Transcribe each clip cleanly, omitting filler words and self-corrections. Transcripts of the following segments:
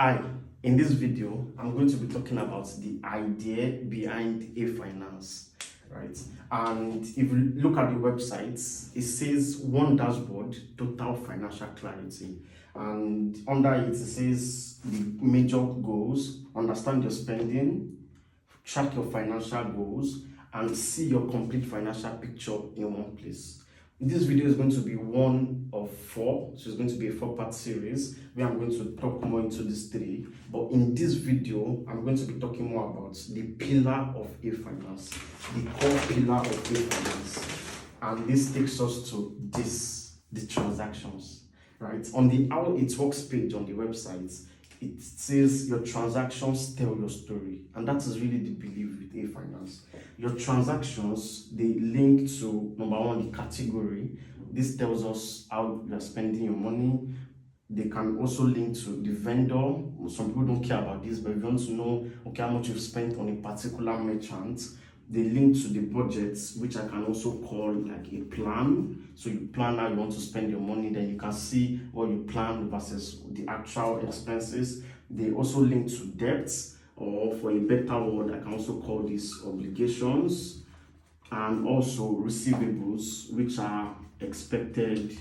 Hi, in this video, I'm going to be talking about the idea behind heyFinance, right? And if you look at the website, it says one dashboard, total financial clarity. And under it, it says the major goals, understand your spending, track your financial goals, and see your complete financial picture in one place. This video is going to be one of four, so it's going to be a four-part series where I'm going to talk more into these three. But in this video, I'm going to be talking more about the pillar of heyFinance, the core pillar of heyFinance. And this takes us to the transactions, right? On the how it works page on the website, it says your transactions tell your story, and that is really the belief with heyFinance. Your transactions, they link to number one, the category. This tells us how you are spending your money. They can also link to the vendor. Some people don't care about this, but if you want to know, okay, how much you've spent on a particular merchant, they link to the budgets, which I can also call like a plan. So you plan how you want to spend your money, then you can see what you plan versus the actual expenses. They also link to debts, or for a better word, I can also call this obligations, and also receivables, which are expected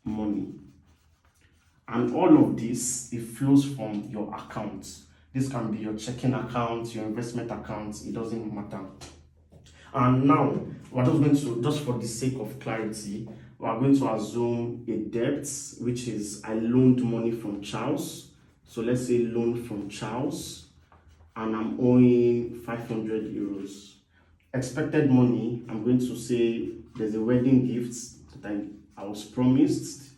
money. And all of this, it flows from your account. This can be your checking account, your investment account, it doesn't matter. And now, we're just going to, just for the sake of clarity, we're going to assume a debt, which is I loaned money from Charles. So let's say loan from Charles, and I'm owing 500 euros. Expected money, I'm going to say there's a wedding gift that I was promised,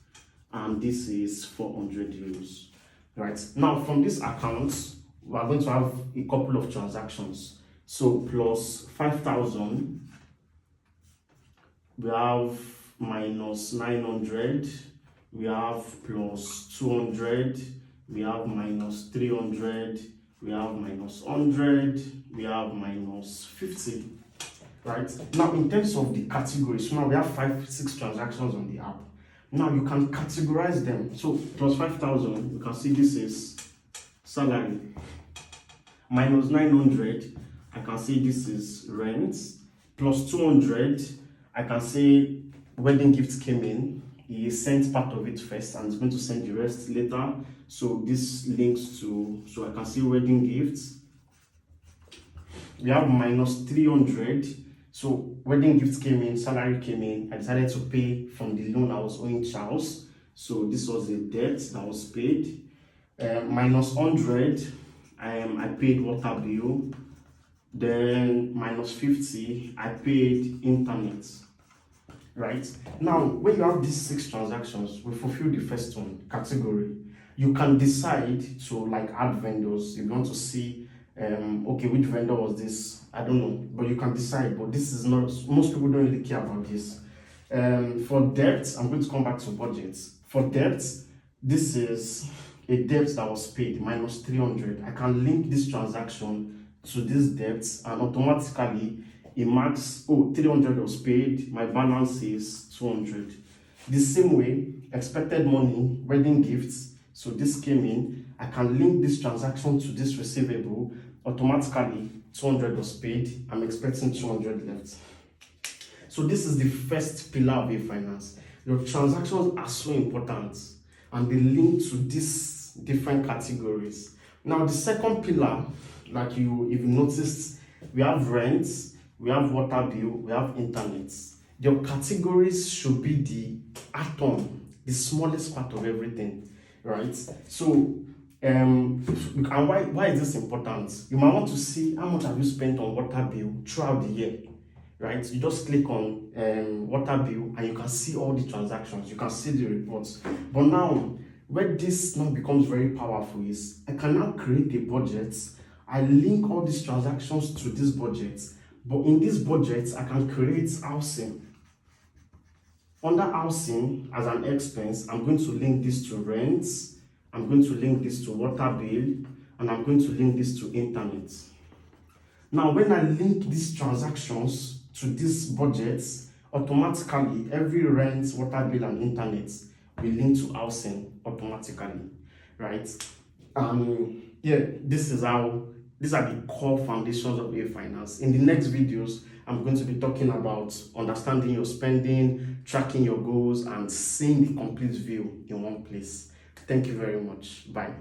and this is 400 euros. Right, now from this account, we are going to have a couple of transactions. So plus 5,000, we have minus 900, we have plus 200, we have minus 300, we have minus 100, we have minus 50. Right, now in terms of the categories, so now we have 6 transactions on the app. Now you can categorize them. So plus 5,000, you can see this is salary. Minus 900, I can say this is rent. Plus 200, I can say wedding gifts came in. He sent part of it first and is going to send the rest later. So this links to, so I can see wedding gifts. We have minus 300. So wedding gifts came in, salary came in. I decided to pay from the loan I was owing Charles. So this was a debt that was paid. Minus 100. I paid water bill. Then minus 50, I paid internet. Right, now when you have these 6 transactions, we fulfill the first one, category. You can decide to like add vendors if you want to see okay, which vendor was this, I don't know, but you can decide. But this is not, most people don't really care about this. For debt, I'm going to come back to budgets. For debt, this is a debt that was paid, minus 300. I can link this transaction to this debt, and automatically it marks, oh, 300 was paid, my balance is 200. The same way, expected money, wedding gifts, so this came in, I can link this transaction to this receivable, automatically 200 was paid, I'm expecting 200 left. So this is the first pillar of heyFinance. Your transactions are so important, and they link to these different categories. Now the second pillar, like if you noticed, we have rent, we have water bill, we have internet. Your categories should be the atom, the smallest part of everything, right? So and why is this important? You might want to see how much have you spent on water bill throughout the year, right? You just click on water bill and you can see all the transactions, you can see the reports. But now, where this now becomes very powerful is I can now create a budget. I link all these transactions to this budget, but in this budget, I can create housing. Under housing, as an expense, I'm going to link this to rent, I'm going to link this to water bill, and I'm going to link this to internet. Now, when I link these transactions to these budgets, automatically every rent, water bill, and internet will link to housing automatically, right? Yeah, these are the core foundations of heyFinance. In the next videos, I'm going to be talking about understanding your spending, tracking your goals, and seeing the complete view in one place. Thank you very much. Bye.